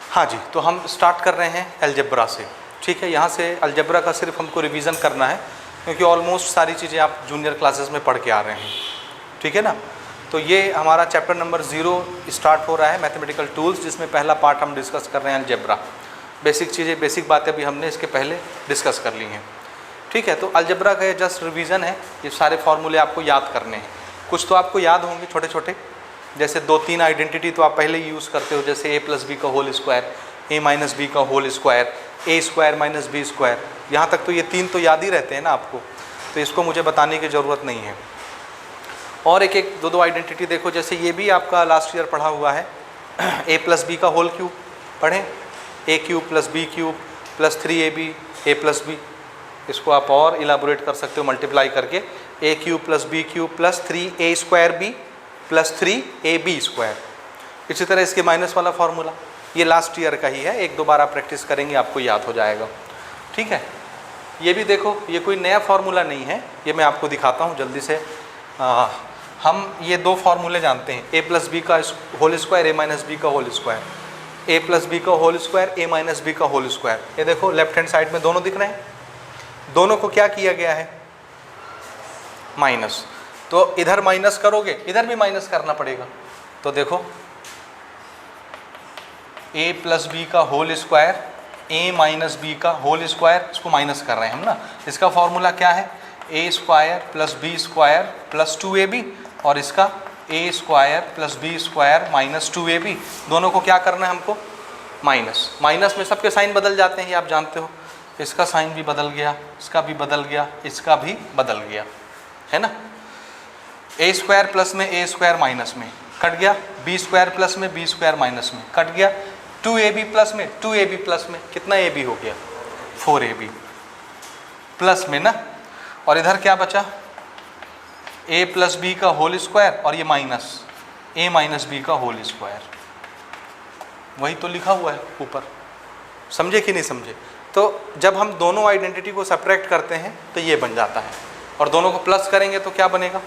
हाँ जी, तो हम स्टार्ट कर रहे हैं अलजेब्रा से। ठीक है, यहाँ से अलजेब्रा का सिर्फ हमको रिवीजन करना है, क्योंकि ऑलमोस्ट सारी चीज़ें आप जूनियर क्लासेस में पढ़ के आ रहे हैं। ठीक है ना। तो ये हमारा चैप्टर नंबर 0 स्टार्ट हो रहा है, मैथमेटिकल टूल्स, जिसमें पहला पार्ट हम डिस्कस कर रहे हैं अलजेब्रा। बेसिक चीज़ें, बेसिक बातें भी हमने इसके पहले डिस्कस कर ली हैं। ठीक है, तो अलजेब्रा का ये जस्ट रिवीजन है। ये सारे फॉर्मूले आपको याद करने हैं। कुछ तो आपको याद होंगे छोटे छोटे, जैसे 2-3 आइडेंटिटी तो आप पहले ही यूज़ करते हो, जैसे a + b का होल स्क्वायर, a - b का whole square, a² - b square. यहाँ तक तो ये 3 तो याद ही रहते हैं ना आपको, तो इसको मुझे बताने की ज़रूरत नहीं है। और एक एक दो आइडेंटिटी देखो, जैसे ये भी आपका लास्ट ईयर पढ़ा हुआ है, a + b का होल क्यूब पढ़ें, a³ + b³ + 3ab a + b। इसको आप और इलाबोरेट कर सकते हो मल्टीप्लाई करके, a³ + b³ + 3a² + 3ab²। इसी तरह इसके माइनस वाला फार्मूला, ये लास्ट ईयर का ही है, एक दो बार आप प्रैक्टिस करेंगे आपको याद हो जाएगा। ठीक है, ये भी देखो, ये कोई नया फार्मूला नहीं है, ये मैं आपको दिखाता हूँ जल्दी से। हम ये 2 फार्मूले जानते हैं, a + b का होल स्क्वायर, a - b का होल स्क्वायर, a + b का होल स्क्वायर, a - b का होल स्क्वायर। ये देखो लेफ्ट हैंड साइड में दोनों दिख रहे हैं, दोनों को क्या किया गया है, माइनस। तो इधर माइनस करोगे, इधर भी माइनस करना पड़ेगा। तो देखो a + b का होल स्क्वायर, a - b का होल स्क्वायर, इसको माइनस कर रहे हैं हम ना। इसका फॉर्मूला क्या है, a² + b² + 2ab, और इसका a² + b² - 2ab। दोनों को क्या करना है हमको, माइनस। माइनस में सबके साइन बदल जाते हैं, ये आप जानते हो। इसका साइन भी बदल गया, इसका भी बदल गया, इसका भी बदल गया, है ना। a² प्लस में a² माइनस में कट गया, b² प्लस में b² माइनस में कट गया, 2ab प्लस में 2ab प्लस में कितना ab हो गया, 4ab प्लस में ना। और इधर क्या बचा, a + b का होल स्क्वायर, और ये माइनस a - b का होल स्क्वायर। वही तो लिखा हुआ है ऊपर, समझे कि नहीं समझे। तो जब हम दोनों आइडेंटिटी को सब्ट्रैक्ट करते हैं तो ये बन जाता है, और दोनों को प्लस करेंगे तो क्या बनेगा,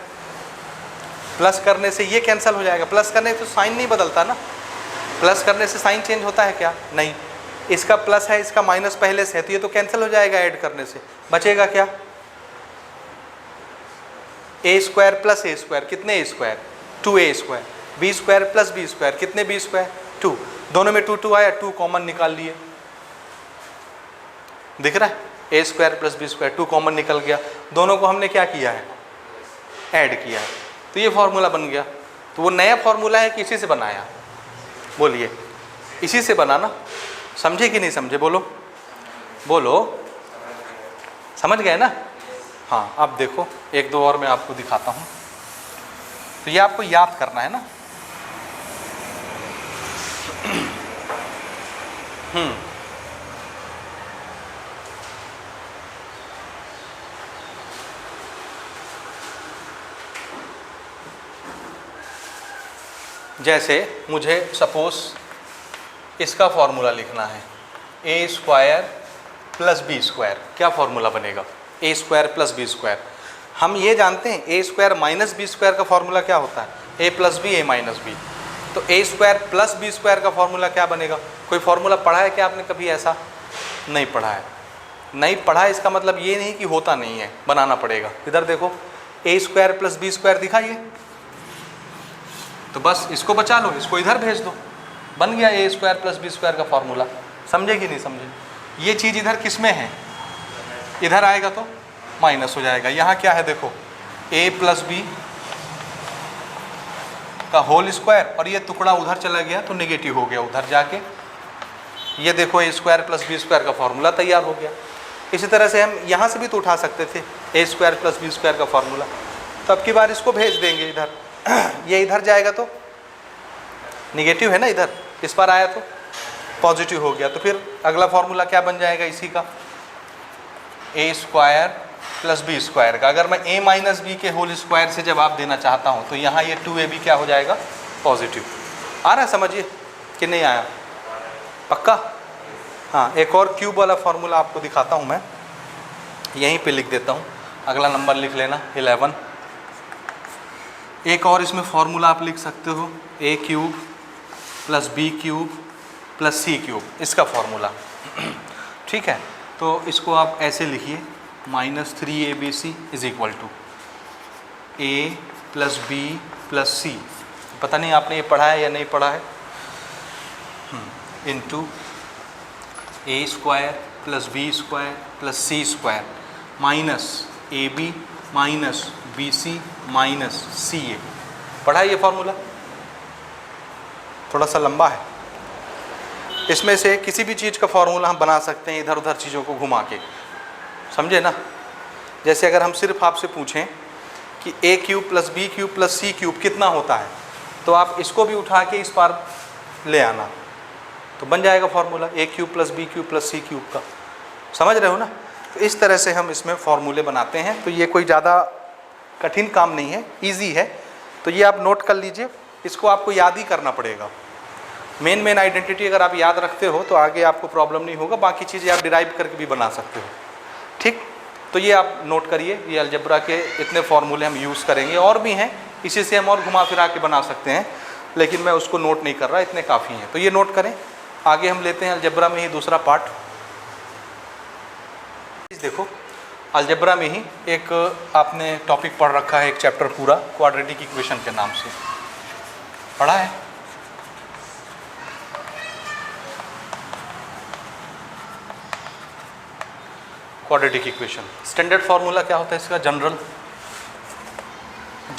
प्लस करने से ये कैंसिल हो जाएगा। प्लस करने से तो साइन नहीं बदलता ना, प्लस करने से साइन चेंज होता है क्या, नहीं। इसका प्लस है, इसका माइनस पहले से है, तो ये तो कैंसिल हो जाएगा ऐड करने से। बचेगा क्या, a² + a², कितने a², 2a², b² + b² कितने b², 2। दोनों में 2 2 आया, 2 कॉमन निकाल लिए, दिख रहा है, a² + b² 2 कॉमन निकल गया। दोनों को हमने क्या किया है, ऐड किया है, तो ये फार्मूला बन गया। तो वो नया फार्मूला है कि इसी से बनाया, बोलिए, इसी से बना ना। समझे कि नहीं समझे, बोलो बोलो, समझ गए ना। हाँ, अब देखो एक दो और मैं आपको दिखाता हूँ। तो ये आपको याद करना है ना। जैसे मुझे सपोज इसका फॉर्मूला लिखना है, a² + b²। क्या फॉर्मूला बनेगा, a² + b²। हम ये जानते हैं a² - b² का फॉर्मूला क्या होता है, a + b a - b। तो a² + b² का फॉर्मूला क्या बनेगा। कोई फॉर्मूला पढ़ा है क्या आपने कभी, ऐसा नहीं पढ़ा है। नहीं पढ़ा, इसका मतलब ये नहीं कि होता नहीं है, बनाना पड़ेगा। इधर देखो, a² + b² दिखाइए, तो बस इसको बचा लो, इसको इधर भेज दो, बन गया a² + b² का फॉर्मूला। समझे कि नहीं समझे। ये चीज़ इधर किस में है, इधर आएगा तो माइनस हो जाएगा। यहाँ क्या है देखो, a + b का होल स्क्वायर, और ये टुकड़ा उधर चला गया तो नेगेटिव हो गया उधर जाके। ये देखो a² + b² का फॉर्मूला तैयार हो गया। इसी तरह से हम यहाँ से भी तो उठा सकते थे a² + b² का फॉर्मूला। तो अब की बार इसको भेज देंगे इधर, ये इधर जाएगा तो निगेटिव है ना, इधर इस पर आया तो पॉजिटिव हो गया। तो फिर अगला फॉर्मूला क्या बन जाएगा इसी का, a² + b² का। अगर मैं a - b के होल स्क्वायर से जवाब देना चाहता हूँ तो यहाँ ये 2ab क्या हो जाएगा, पॉजिटिव। आ रहा है समझिए कि नहीं आया, पक्का। हाँ, एक और क्यूब वाला फॉर्मूला आपको दिखाता हूँ मैं, यहीं पे लिख देता हूँ, अगला नंबर लिख लेना 11। एक और इसमें फॉर्मूला आप लिख सकते हो, a³ + b³ plus c cube, इसका फॉर्मूला। ठीक है, तो इसको आप ऐसे लिखिए, -3abc is equal to a plus b plus c, पता नहीं आपने ये पढ़ा है या नहीं पढ़ा है, into a square plus b square plus c square minus a b minus b c minus c a. पढ़ा है ये फॉर्मूला? थोड़ा सा लंबा है। इसमें से किसी भी चीज़ का फॉर्मूला हम बना सकते हैं इधर उधर चीज़ों को घुमा के, समझे ना? जैसे अगर हम सिर्फ आपसे पूछें कि a cube plus b cube plus c cube कितना होता है, तो आप इसको भी उठा के इस पार ले आना, तो बन जाएगा formula a cube plus b cube plus c cube का। समझ रहे हो ना? तो इस तरह से हम इसमें फॉर्मूले बनाते हैं। तो ये कोई ज़्यादा कठिन काम नहीं है, इजी है। तो ये आप नोट कर लीजिए, इसको आपको याद ही करना पड़ेगा। मेन आइडेंटिटी अगर आप याद रखते हो तो आगे आपको प्रॉब्लम नहीं होगा, बाकी चीज़ें आप डिराइव करके भी बना सकते हो। ठीक, तो ये आप नोट करिए, ये अलजेब्रा के इतने फॉर्मूले हम यूज़ करेंगे, और भी हैं, इसी से हम और घुमा फिरा के बना सकते हैं, लेकिन मैं उसको नोट नहीं कर रहा, इतने काफ़ी हैं। तो ये नोट करें। आगे हम लेते हैं अलजेब्रा में ही दूसरा पार्ट। देखो, अलजेब्रा में ही एक आपने टॉपिक पढ़ रखा है, एक चैप्टर पूरा क्वाड्रेटिक इक्वेशन के नाम से पढ़ा है। क्वाड्रेटिक इक्वेशन स्टैंडर्ड फार्मूला क्या होता है इसका? जनरल,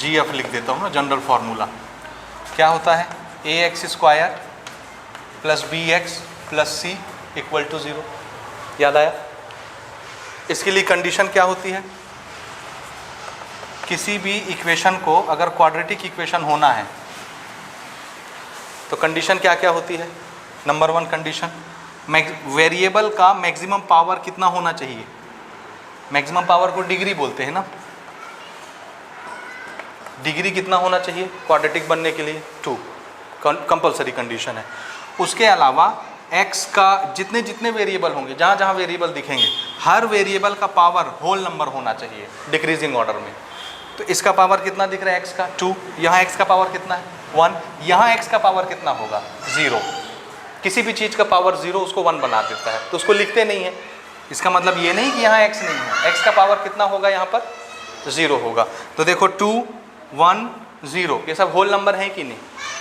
GF लिख देता हूँ ना, जनरल फार्मूला क्या होता है? ax square plus bx plus C equal to 0। याद आया? इसके लिए कंडीशन क्या होती है? किसी भी इक्वेशन को अगर क्वाड्रेटिक इक्वेशन होना है तो कंडीशन क्या क्या होती है? नंबर 1 कंडीशन, वेरिएबल का मैक्सिमम पावर कितना होना चाहिए? मैक्सिमम पावर को डिग्री बोलते हैं ना, डिग्री कितना होना चाहिए क्वाड्रेटिक बनने के लिए? 2, कंपलसरी कंडीशन है। उसके अलावा x का जितने जितने वेरिएबल होंगे, जहाँ जहाँ वेरिएबल दिखेंगे, हर वेरिएबल का पावर होल नंबर होना चाहिए डिक्रीजिंग ऑर्डर में। तो इसका पावर कितना दिख रहा है? x का 2, यहाँ x का पावर कितना है? 1, यहाँ x का पावर कितना होगा? 0। किसी भी चीज़ का पावर 0 उसको 1 बना देता है, तो उसको लिखते नहीं है। इसका मतलब ये नहीं कि यहाँ x नहीं है, x का पावर कितना होगा? यहाँ पर 0 होगा। तो देखो 2, 1, 0 ये सब होल नंबर है कि नहीं?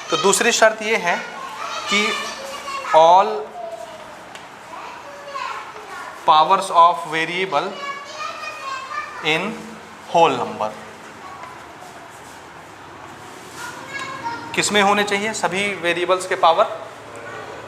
तो दूसरी शर्त ये है कि all powers of variable in whole number किस में होने चाहिए? सभी वेरिएबल्स के पावर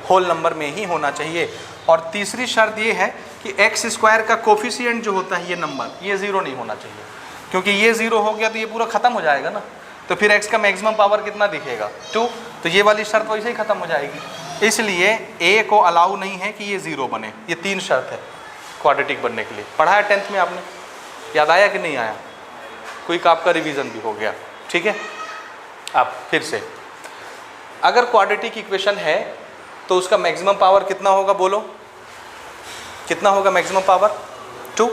होल नंबर में ही होना चाहिए। और तीसरी शर्त ये है कि x स्क्वायर का कोफिशिएंट जो होता है, ये नंबर, ये 0 नहीं होना चाहिए, क्योंकि ये 0 हो गया तो ये पूरा खत्म हो जाएगा ना। तो फिर x का मैक्सिमम पावर कितना दिखेगा? 2। तो ये वाली शर्त वैसे ही खत्म हो जाएगी। इसलिए a को अलाउ नहीं है कि ये 0 बने। ये 3 शर्त है क्वाड्रेटिक बनने के लिए। पढ़ा है 10th में आपने? याद आया कि नहीं आया? कोई का आपका रिवीजन भी हो गया। ठीक है, अब फिर से, अगर क्वाड्रेटिक इक्वेशन है तो उसका मैक्सिमम पावर कितना होगा? बोलो, कितना होगा मैक्सिमम पावर? 2।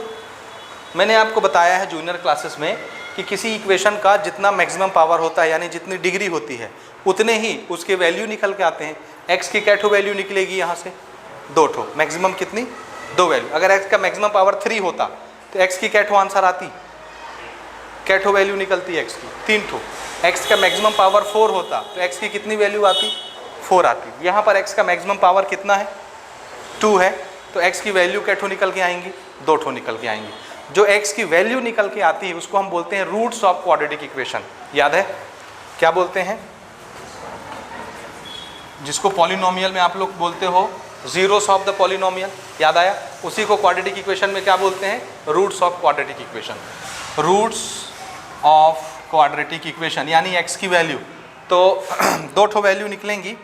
मैंने आपको बताया है जूनियर क्लासेस में कि किसी इक्वेशन का जितना मैक्सिमम पावर होता है, यानी जितनी डिग्री होती है, उतने ही उसके वैल्यू निकल के आते हैं। x की क्या ठो वैल्यू निकलेगी? यहाँ से 2 ठो। मैक्सिमम कितनी? 2 वैल्यू। अगर x का मैक्सिमम पावर 3 होता तो x की क्या ठो आंसर आती? क्या ठो वैल्यू निकलती है x की? 3 ठो। x का मैक्सिमम पावर 4 होता तो x की कितनी वैल्यू आती? 4 आती। यहाँ पर x का मैक्सिमम पावर कितना है? 2 है, तो x की वैल्यू क्या ठो निकल के आएंगी? 2 ठो निकल के आएंगी। जो x की वैल्यू निकल के आती है उसको हम बोलते हैं रूट्स ऑफ क्वाड्रेटिक इक्वेशन। याद है क्या बोलते हैं? जिसको पॉलिनोमियल में आप लोग बोलते हो जीरोस ऑफ द पॉलिनोमियल। याद आया? उसी को क्वाड्रेटिक इक्वेशन में क्या बोलते हैं? Roots of quadratic equation. Roots of quadratic equation यानी x की वैल्यू, तो 2 ठो वैल्यू निकलेंगी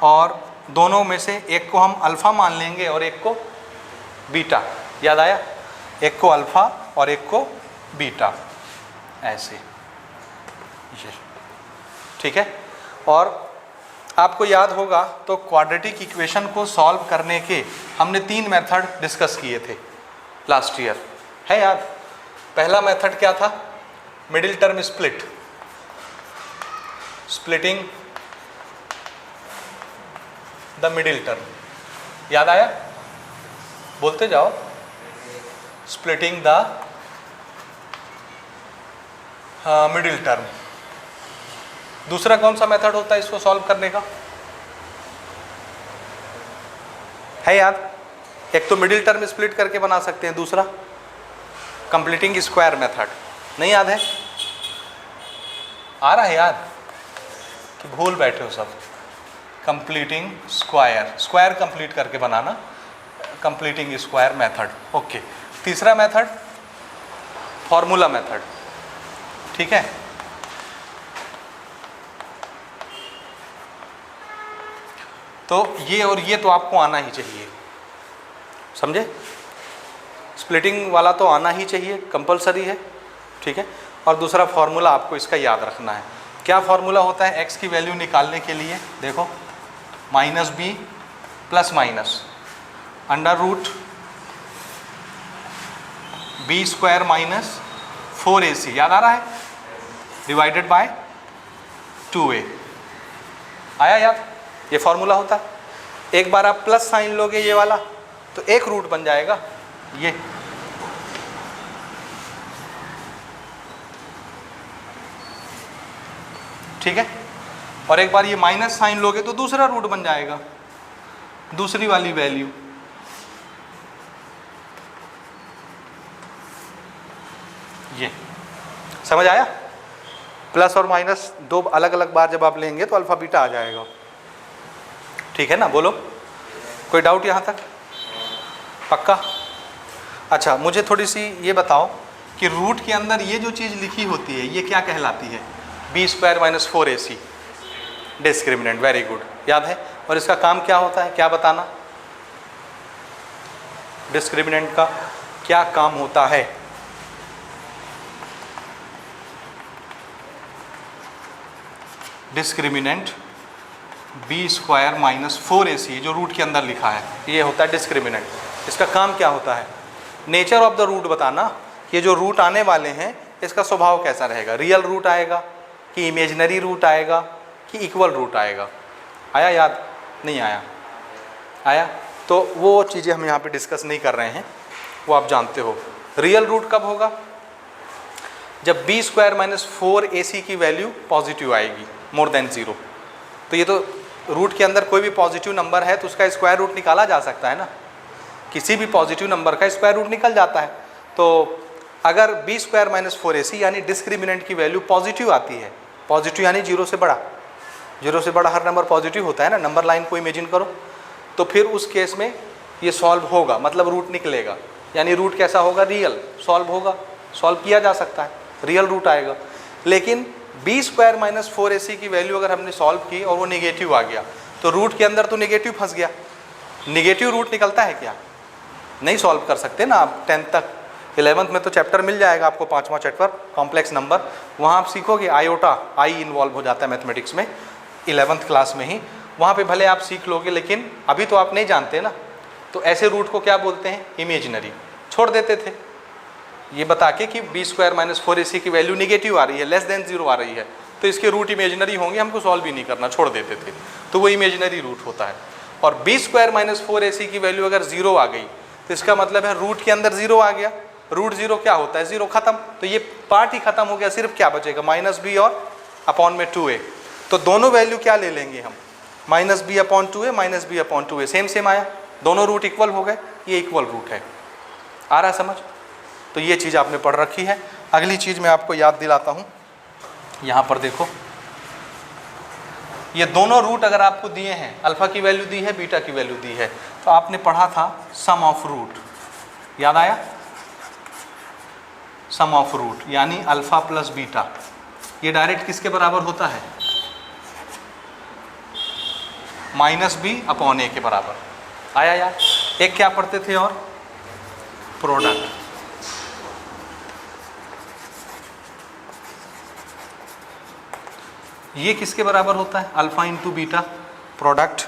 और दोनों में से एक को हम अल्फ़ा मान लेंगे और एक को बीटा। याद आया? एक को अल्फ़ा और एक को बीटा, ऐसे। ये ठीक है। और आपको याद होगा तो क्वाड्रेटिक इक्वेशन को सॉल्व करने के हमने 3 मेथड डिस्कस किए थे लास्ट ईयर, है याद? पहला मेथड क्या था? Middle term split, splitting the middle term. याद आया? बोलते जाओ। Splitting the middle term. दूसरा कौन सा मेथड होता है इसको सॉल्व करने का? है याद? एक तो मिडिल टर्म स्प्लिट करके बना सकते हैं, दूसरा कंप्लीटिंग स्क्वायर मेथड। नहीं याद है? आ रहा है याद कि भूल बैठे हो सब? कंप्लीटिंग स्क्वायर, स्क्वायर कंप्लीट करके बनाना, कंप्लीटिंग स्क्वायर मेथड। ओके। तीसरा मेथड फॉर्मूला मेथड। ठीक है, तो ये और ये तो आपको आना ही चाहिए, समझे? स्प्लिटिंग वाला तो आना ही चाहिए, कंपलसरी है। ठीक है, और दूसरा फॉर्मूला आपको इसका याद रखना है। क्या फॉर्मूला होता है एक्स की वैल्यू निकालने के लिए? देखो, minus B plus minus under root B square minus 4ac, याद आ रहा है? Divided by 2a। आया याद? ये फॉर्मूला होता है। एक बार आप प्लस साइन लोगे ये वाला तो एक रूट बन जाएगा ये। ठीक है, और एक बार ये माइनस साइन लोगे तो दूसरा रूट बन जाएगा, दूसरी वाली वैल्यू। ये समझ आया? प्लस और माइनस दो अलग अलग बार जब आप लेंगे तो अल्फा बीटा आ जाएगा। ठीक है ना? बोलो, कोई डाउट यहाँ तक? पक्का? अच्छा, मुझे थोड़ी सी ये बताओ कि रूट के अंदर ये जो चीज़ लिखी होती है ये क्या कहलाती है? B square minus 4ac, discriminant. Very good, याद है? और इसका काम क्या होता है, क्या बताना? डिस्क्रिमिनेंट का क्या काम होता है? Discriminant B square minus 4ac जो रूट के अंदर लिखा है ये होता है डिस्क्रिमिनेंट। इसका काम क्या होता है? नेचर ऑफ द रूट बताना। ये जो रूट आने वाले हैं इसका स्वभाव कैसा रहेगा? रियल रूट आएगा कि इमेजिनरी रूट आएगा कि इक्वल रूट आएगा? आया याद? नहीं आया? आया? तो वो चीज़ें हम यहाँ पे डिस्कस नहीं कर रहे हैं, वो आप जानते हो। रियल रूट कब होगा? जब बी स्क्वायर माइनस 4ac की वैल्यू पॉजिटिव आएगी, मोर देन 0। तो ये तो रूट के अंदर कोई भी पॉजिटिव नंबर है तो उसका स्क्वायर रूट निकाला जा सकता है ना, किसी भी पॉजिटिव नंबर का स्क्वायर रूट निकल जाता है। तो अगर बी स्क्वायर माइनस 4ac यानी डिस्क्रिमिनेंट की वैल्यू पॉजिटिव आती है, पॉजिटिव यानी 0 से बड़ा, 0 से बड़ा हर नंबर पॉजिटिव होता है ना, नंबर लाइन को इमेजिन करो, तो फिर उस केस में ये सॉल्व होगा, मतलब रूट निकलेगा। यानी रूट कैसा होगा? रियल। सॉल्व होगा, सॉल्व किया जा सकता है, रियल रूट आएगा। लेकिन बी स्क्वायर माइनस 4ac की वैल्यू अगर हमने सॉल्व की और वो निगेटिव आ गया तो रूट के अंदर तो निगेटिव फंस गया। निगेटिव रूट निकलता है क्या? नहीं सॉल्व कर सकते ना आप 10th तक। 11th में तो चैप्टर मिल जाएगा आपको, 5वां चैप्टर कॉम्प्लेक्स नंबर, वहाँ आप सीखोगे आयोटा, आई इन्वॉल्व हो जाता है मैथमेटिक्स में 11th क्लास में ही, वहाँ पे भले आप सीख लोगे, लेकिन अभी तो आप नहीं जानते ना। तो ऐसे रूट को क्या बोलते हैं? इमेजिनरी। छोड़ देते थे ये बता के कि बी स्क्वायर माइनस 4ac की वैल्यू निगेटिव आ रही है, लेस देन 0 आ रही है, तो इसके रूट इमेजिनरी होंगे, हमको सॉल्व भी नहीं करना, छोड़ देते थे। तो वो इमेजिनरी रूट होता है। और बी स्क्वायर माइनस 4ac की वैल्यू अगर 0 आ गई तो इसका मतलब है रूट के अंदर 0 आ गया। रूट 0 क्या होता है? 0 खत्म। तो ये पार्ट ही खत्म हो गया, सिर्फ क्या बचेगा? माइनस बी और अपॉन में 2a। तो दोनों वैल्यू क्या ले लेंगे हम? Minus b upon 2a, minus b upon 2a, same same आया, दोनों रूट इक्वल हो गए, ये इक्वल रूट है। आ रहा समझ? तो ये चीज़ आपने पढ़ रखी है। अगली चीज़ मैं आपको याद दिलाता हूँ, यहाँ पर देखो, ये दोनों रूट अगर आपको दिए हैं, अल्फ़ा की वैल्यू दी है, बीटा की वैल्यू दी है, तो आपने पढ़ा था सम ऑफ रूट, याद आया? सम ऑफ रूट यानी अल्फ़ा प्लस बीटा, ये डायरेक्ट किसके बराबर होता है? माइनस बी अपॉन ए के बराबर। आया यार? एक क्या पढ़ते थे और? प्रोडक्ट। ये किसके बराबर होता है? Alpha into beta, product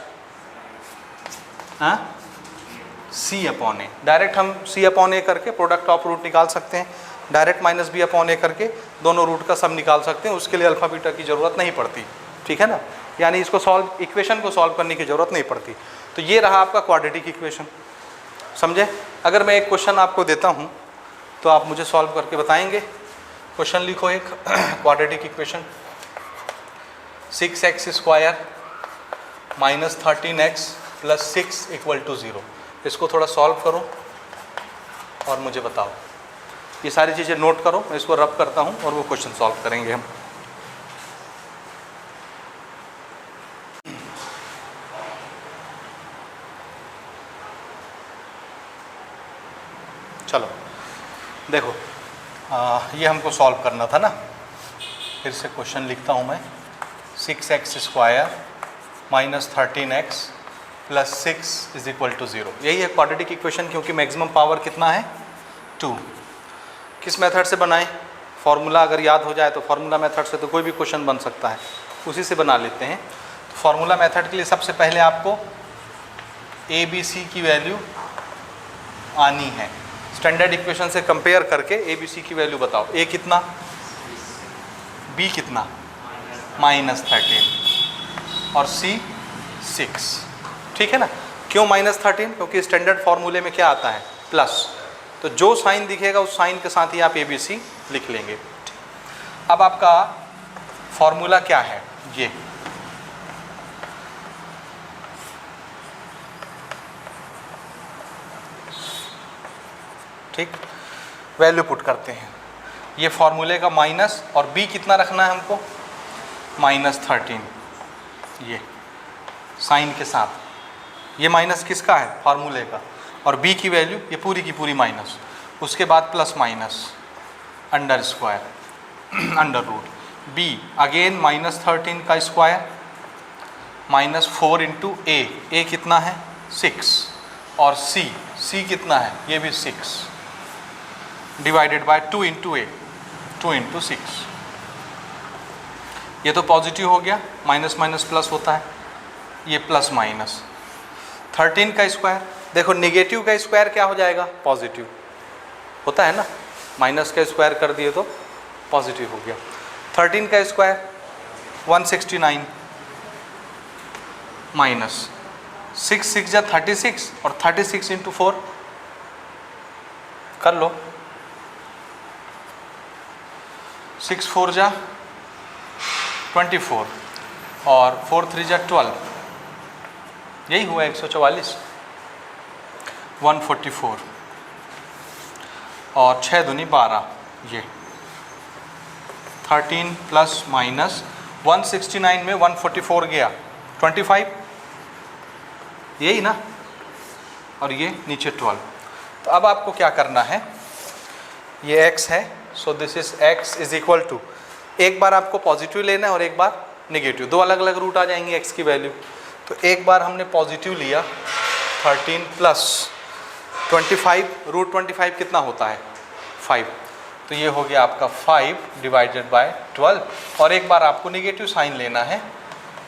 c upon a. Direct हम सी अपॉन ए करके प्रोडक्ट ऑफ रूट निकाल सकते हैं, डायरेक्ट माइनस बी अपॉन ए करके दोनों रूट का सम निकाल सकते हैं, उसके लिए अल्फा बीटा की ज़रूरत नहीं पड़ती। ठीक है ना? यानी इसको सॉल्व, इक्वेशन को सॉल्व करने की ज़रूरत नहीं पड़ती। तो ये रहा आपका क्वाड्रेटिक इक्वेशन, समझे। अगर मैं एक क्वेश्चन आपको देता हूँ तो आप मुझे सॉल्व करके बताएंगे। क्वेश्चन लिखो एक quadratic equation, 6x square minus 13x plus 6 equal to 0। इसको थोड़ा सॉल्व करो और मुझे बताओ। ये सारी चीज़ें नोट करो, मैं इसको रब करता हूँ और वो क्वेश्चन सॉल्व करेंगे हम। चलो देखो, ये हमको सॉल्व करना था ना। फिर से क्वेश्चन लिखता हूँ मैं, 6x square minus 13x plus 6 is equal to 0। यही है क्वाड्रेटिक इक्वेशन, क्योंकि मैक्सिमम पावर कितना है 2। किस मेथड से बनाएं? फार्मूला अगर याद हो जाए तो फार्मूला मेथड से तो कोई भी क्वेश्चन बन सकता है, उसी से बना लेते हैं। तो फार्मूला मेथड के लिए सबसे पहले आपको ए बी सी की वैल्यू आनी है। स्टैंडर्ड इक्वेशन से कंपेयर करके ए बी सी की वैल्यू बताओ। ए कितना, बी कितना, माइनस 13 और सी 6। ठीक है ना। क्यों माइनस 13? क्योंकि स्टैंडर्ड फार्मूले में क्या आता है, प्लस। तो जो साइन दिखेगा उस साइन के साथ ही आप ए बी सी लिख लेंगे। अब आपका फार्मूला क्या है, ये ठीक, वैल्यू पुट करते हैं। ये फार्मूले का माइनस, और बी कितना रखना है हमको, माइनस 13, ये साइन के साथ। ये माइनस किसका है, फार्मूले का, और बी की वैल्यू ये पूरी की पूरी माइनस। उसके बाद plus minus under square under root, b again minus 13 का स्क्वायर माइनस 4 इंटू ए कितना है 6, और सी कितना है, ये भी 6 divided by 2 into A, 2 into 6। ये तो पॉजिटिव हो गया, माइनस माइनस प्लस होता है, ये प्लस माइनस 13 का स्क्वायर। देखो नेगेटिव का स्क्वायर क्या हो जाएगा, पॉजिटिव होता है ना, माइनस का स्क्वायर कर दिए तो पॉजिटिव हो गया। 13 का स्क्वायर 169 माइनस 6 6 जा 36, और 36 इंटू 4 कर लो, 6 4 जा 24 और 4 3 जा 12, यही हुआ 144, 144 और 6 दूनी 12, ये 13 प्लस माइनस 169 में 144 गया 25, यही ना, और ये नीचे 12। तो अब आपको क्या करना है, ये x है, so this is x is equal to, एक बार आपको पॉजिटिव लेना है और एक बार नेगेटिव, दो अलग अलग रूट आ जाएंगे x की वैल्यू। तो एक बार हमने पॉजिटिव लिया 13 प्लस 25, रूट 25 कितना होता है 5, तो ये हो गया आपका 5 डिवाइडेड बाय 12, और एक बार आपको नेगेटिव साइन लेना है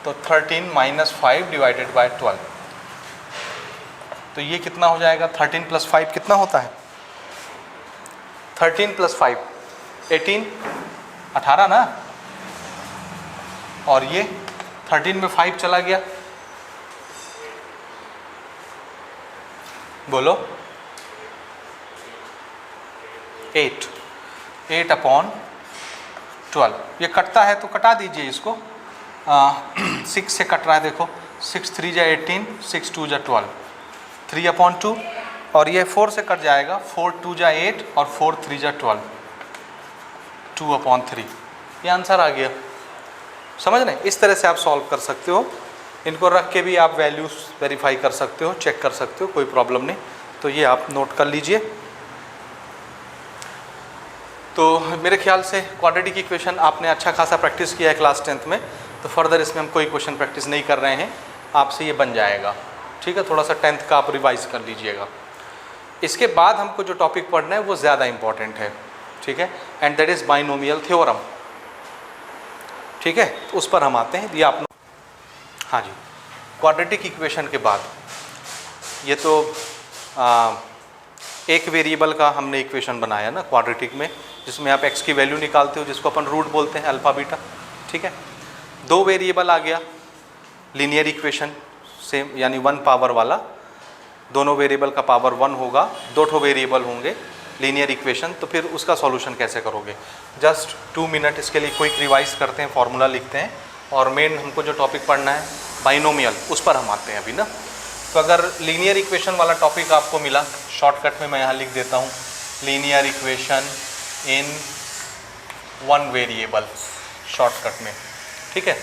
तो 13 माइनस 5 डिवाइडेड बाय 12, तो ये कितना हो जाएगा, 13 प्लस 5 कितना होता है, 13 प्लस 5 18, 18 ना, और ये 13 में 5 चला गया, बोलो 8 अपॉन 12। ये कटता है तो कटा दीजिए इसको, 6 से कट रहा है, देखो 6 3 जा 18, 6 2 जा 12, 3 अपॉन 2, और ये 4 से कट जाएगा, 4 2 जा 8 और 4 3 जा 12, 2 अपॉन 3, ये आंसर आ गया। समझ रहे, इस तरह से आप सॉल्व कर सकते हो, इनको रख के भी आप वैल्यूज वेरीफाई कर सकते हो, चेक कर सकते हो, कोई प्रॉब्लम नहीं। तो ये आप नोट कर लीजिए। तो मेरे ख्याल से क्वाड्रेटिक इक्वेशन आपने अच्छा खासा प्रैक्टिस किया है क्लास 10th में, तो फर्दर इसमें हम कोई क्वेश्चन प्रैक्टिस नहीं कर रहे हैं, आपसे ये बन जाएगा। ठीक है, थोड़ा सा 10th का आप रिवाइज कर लीजिएगा। इसके बाद हमको जो टॉपिक पढ़ना है वो ज़्यादा इंपॉर्टेंट है, ठीक है, and that is binomial theorem. ठीक है, तो उस पर हम आते हैं। ये आप, हाँ जी, क्वाड्रेटिक इक्वेशन के बाद ये तो एक वेरिएबल का हमने इक्वेशन बनाया ना क्वाड्रेटिक में, जिसमें आप x की वैल्यू निकालते हो, जिसको अपन रूट बोलते हैं, अल्फ़ा बीटा। ठीक है, दो वेरिएबल आ गया, लीनियर इक्वेशन सेम, यानी 1 पावर वाला, दोनों वेरिएबल का पावर 1 होगा, 2 ठो वेरिएबल होंगे, लीनियर इक्वेशन, तो फिर उसका सॉल्यूशन कैसे करोगे। जस्ट 2 मिनट इसके लिए क्विक रिवाइज करते हैं, फॉर्मूला लिखते हैं, और मेन हमको जो टॉपिक पढ़ना है बाइनोमियल, उस पर हम आते हैं अभी ना। तो अगर लीनियर इक्वेशन वाला टॉपिक आपको मिला, शॉर्टकट में मैं यहाँ लिख देता हूँ, linear equation in 1 variable, shortcut में, ठीक है।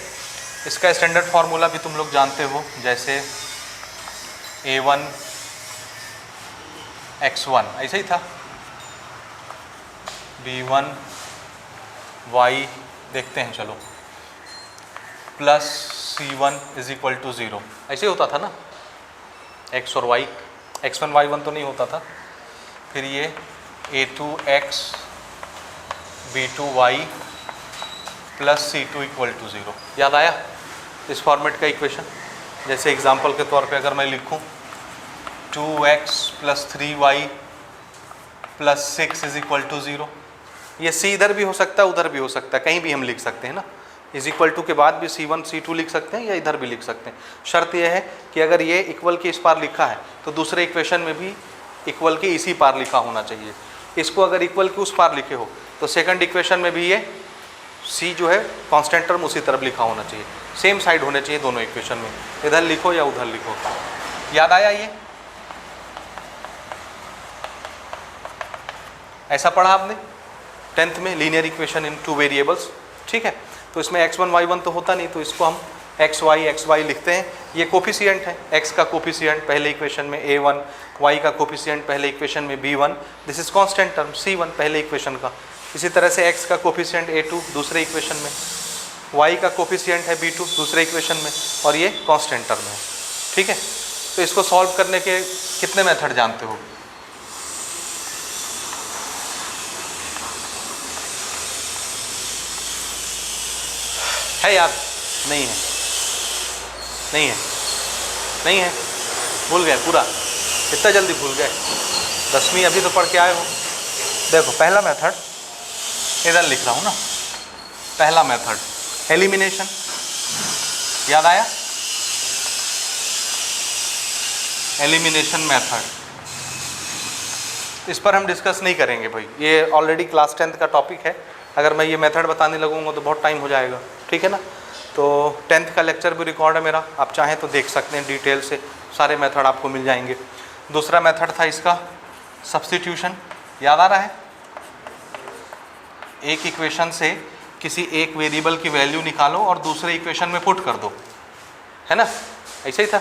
इसका स्टैंडर्ड फार्मूला भी तुम लोग जानते हो, जैसे a1 x1 ऐसे ही था, b1 y देखते हैं चलो, plus c1 is equal to 0, ऐसे होता था ना, x और y, x1 y1 तो नहीं होता था। फिर ये a2x b2y plus c2 equal to 0, याद आया इस फॉर्मेट का इक्वेशन। जैसे एग्जांपल के तौर पे अगर मैं लिखूं 2x plus 3y plus 6 is equal to 0, ये c इधर भी हो सकता है उधर भी हो सकता है, कहीं भी हम लिख सकते हैं ना, इज इक्वल टू के बाद भी c1 c2 लिख सकते हैं या इधर भी लिख सकते हैं। शर्त यह है कि अगर ये इक्वल के इस पार लिखा है तो दूसरे इक्वेशन में भी इक्वल के इसी पार लिखा होना चाहिए। इसको अगर इक्वल के उस पार लिखे हो तो सेकंड इक्वेशन में भी ये c जो है कांस्टेंट टर्म उसी तरफ लिखा होना चाहिए, सेम साइड होने चाहिए दोनों इक्वेशन में, इधर लिखो या उधर लिखो। याद आया ये? ऐसा पढ़ा आपने 10th में, लीनियर इक्वेशन इन 2 वेरिएबल्स, ठीक है। तो इसमें x1 y1 तो होता नहीं, तो इसको हम xy लिखते हैं। ये कोफिशिएंट है, x का कोफिशिएंट पहले इक्वेशन में a1, y का कोफिशिएंट पहले इक्वेशन में b1, this is constant term c1 पहले इक्वेशन का। इसी तरह से x का कोफिशिएंट a2 दूसरे इक्वेशन में, y का कोफिशिएंट है b2 दूसरे इक्वेशन में, और ये कांस्टेंट टर्म है, ठीक है। तो इसको सॉल्व करने के कितने मेथड जानते हो? है याद? नहीं है, नहीं है, नहीं है, भूल गए पूरा, इतना जल्दी भूल गए? 10वीं अभी तो पढ़ के आए हो। देखो पहला मेथड इधर लिख रहा हूँ ना, पहला मेथड एलिमिनेशन, याद आया? एलिमिनेशन मेथड, इस पर हम डिस्कस नहीं करेंगे भाई, ये ऑलरेडी क्लास 10th का टॉपिक है। अगर मैं ये मेथड बताने लगूंगा तो बहुत टाइम हो जाएगा, ठीक है ना। तो 10th का लेक्चर भी रिकॉर्ड है मेरा, आप चाहें तो देख सकते हैं, डिटेल से सारे मेथड आपको मिल जाएंगे। दूसरा मेथड था इसका सब्स्टिट्यूशन, याद आ रहा है? एक इक्वेशन से किसी एक वेरिएबल की वैल्यू निकालो और दूसरे इक्वेशन में पुट कर दो, है ना, ऐसे ही था।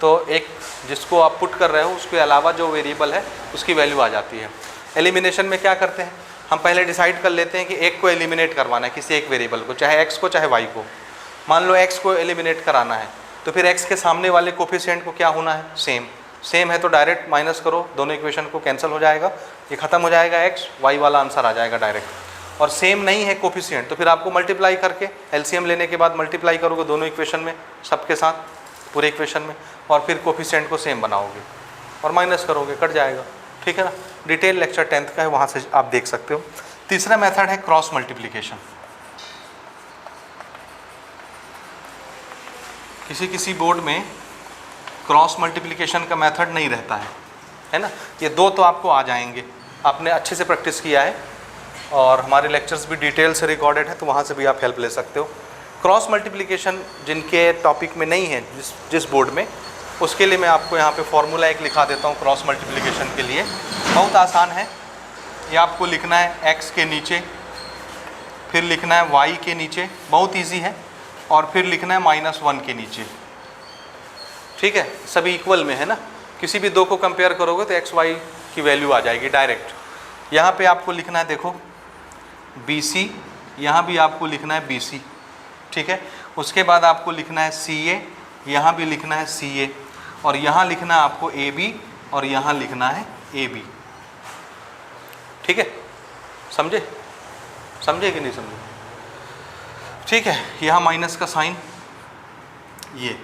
तो एक जिसको आप पुट कर रहे हो उसके अलावा जो वेरिएबल है उसकी वैल्यू आ जाती है। एलिमिनेशन में क्या करते हैं, हम पहले डिसाइड कर लेते हैं कि एक को एलिमिनेट करवाना है, किसी एक वेरिएबल को, चाहे x को चाहे y को। मान लो x को एलिमिनेट कराना है तो फिर x के सामने वाले कोफिशिएंट को क्या होना है, सेम है तो डायरेक्ट माइनस करो, दोनों इक्वेशन को कैंसिल हो जाएगा, ये खत्म हो जाएगा, x y वाला आंसर आ जाएगा डायरेक्ट। और सेम नहीं है कोफिशिएंट तो फिर आपको मल्टीप्लाई करके एलसीएम लेने के बाद मल्टीप्लाई करोगे दोनों इक्वेशन में, सबके साथ पूरे इक्वेशन में, और फिर कोफिशिएंट को सेम बनाओगे और माइनस करोगे, कट जाएगा, ठीक है ना। डिटेल लेक्चर 10th का है, वहाँ से आप देख सकते हो। तीसरा मेथड है क्रॉस मल्टीप्लिकेशन। किसी बोर्ड में क्रॉस मल्टीप्लिकेशन का मेथड नहीं रहता है ना। ये 2 तो आपको आ जाएंगे, आपने अच्छे से प्रैक्टिस किया है और हमारे लेक्चर्स भी डिटेल से रिकॉर्डेड है, तो वहाँ से भी आप हेल्प ले सकते हो। क्रॉस मल्टीप्लिकेशन जिनके टॉपिक में नहीं है जिस बोर्ड में, उसके लिए मैं आपको यहाँ पे फॉर्मूला एक लिखा देता हूँ क्रॉस मल्टीप्लिकेशन के लिए। बहुत आसान है, ये आपको लिखना है x के नीचे, फिर लिखना है y के नीचे, बहुत इजी है, और फिर लिखना है -1 के नीचे, ठीक है। सभी इक्वल में है ना, किसी भी 2 को कंपेयर करोगे तो x y की वैल्यू आ जाएगी डायरेक्ट। यहाँ पे आपको लिखना है, देखो BC, यहाँ भी आपको लिखना है BC, ठीक है। उसके बाद आपको लिखना है CA, यहाँ भी लिखना है CA, और यहाँ लिखना है आपको AB, और यहाँ लिखना है AB, ठीक है। समझे? समझे कि नहीं समझे? ठीक है। यहाँ माइनस का साइन ये,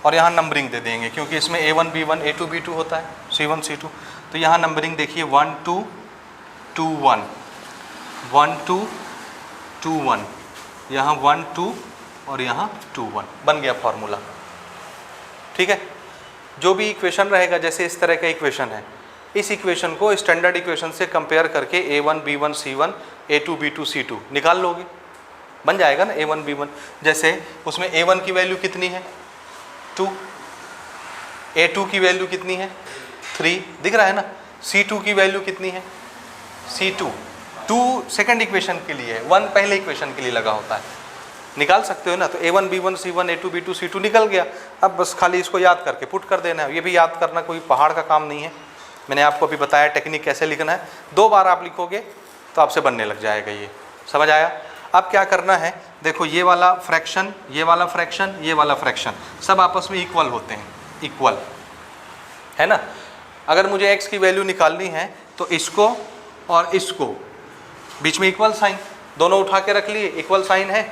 और यहाँ नंबरिंग दे देंगे क्योंकि इसमें A1 B1 A2 B2 होता है, C1 C2। तो यहाँ नंबरिंग देखिए 1 2 2 1 1 2 2 1, यहाँ 1 2 और यहाँ 2 1, बन गया फॉर्मूला। ठीक है, जो भी इक्वेशन रहेगा, जैसे इस तरह का इक्वेशन है, इस इक्वेशन को स्टैंडर्ड इक्वेशन से कंपेयर करके A1 B1 C1 A2 B2 C2 निकाल लोगे, बन जाएगा ना A1 B1। जैसे उसमें A1 की वैल्यू कितनी है 2, A2 की वैल्यू कितनी है 3, दिख रहा है ना। C2 की वैल्यू कितनी है C2, 2 सेकंड इक्वेशन के लिए है, 1 पहले इक्वेशन के लिए लगा होता है, निकाल सकते हो ना। तो A1 B1 C1 A2 B2 C2 निकल गया। अब बस खाली इसको याद करके पुट कर देना है। ये भी याद करना कोई पहाड़ का काम नहीं है, मैंने आपको अभी बताया टेक्निक कैसे लिखना है। 2 बार आप लिखोगे तो आपसे बनने लग जाएगा, ये समझ आया। अब क्या करना है, देखो ये वाला फ्रैक्शन, ये वाला फ्रैक्शन, ये वाला फ्रैक्शन सब आपस में इक्वल होते हैं, इक्वल है ना। अगर मुझे x की वैल्यू निकालनी है तो इसको और इसको बीच में इक्वल साइन, दोनों उठा के रख लिए, इक्वल साइन है,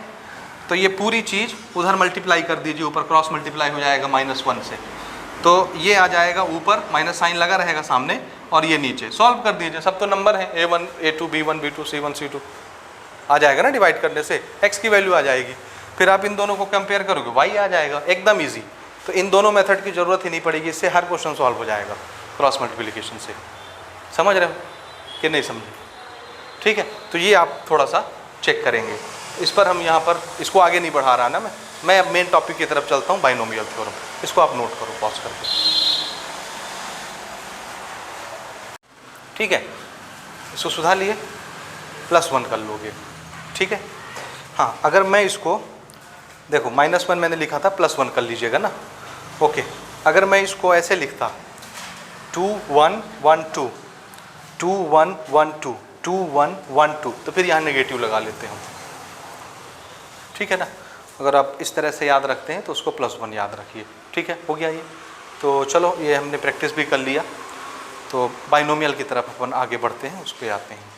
तो ये पूरी चीज़ उधर मल्टीप्लाई कर दीजिए, ऊपर क्रॉस मल्टीप्लाई हो जाएगा -1 से, तो ये आ जाएगा ऊपर, माइनस साइन लगा रहेगा सामने, और ये नीचे। सॉल्व कर दीजिए, सब तो नंबर है, A1 A2 B1 B2 C1 C2 आ जाएगा ना, डिवाइड करने से x की वैल्यू आ जाएगी। फिर आप इन दोनों को कंपेयर करोगे, y आ जाएगा, एकदम ईजी। तो इन दोनों मेथड की ज़रूरत ही नहीं पड़ेगी, इससे हर क्वेश्चन सॉल्व हो जाएगा क्रॉस मल्टीप्लिकेशन से। समझ रहे हो कि नहीं समझे? ठीक है, तो ये आप थोड़ा सा चेक करेंगे। इस पर हम यहाँ पर इसको आगे नहीं बढ़ा रहा ना मैं अब मेन टॉपिक की तरफ चलता हूँ, बाइनोमियल थ्योरम। इसको आप नोट करो पॉज करके। ठीक है, इसको सुधार लिए, +1 कर लोगे। ठीक है, हाँ, अगर मैं इसको देखो -1 मैंने लिखा था, +1 कर लीजिएगा ना। ओके, अगर मैं इसको ऐसे लिखता 2 1 1 2 2 1 1 2 2 1 1 2, तो फिर यहाँ नेगेटिव लगा लेते हैं हम। ठीक है ना, अगर आप इस तरह से याद रखते हैं तो उसको +1 याद रखिए। ठीक है, हो गया ये। तो चलो, ये हमने प्रैक्टिस भी कर लिया, तो बाइनोमियल की तरफ अपन आगे बढ़ते हैं, उस पर आते हैं।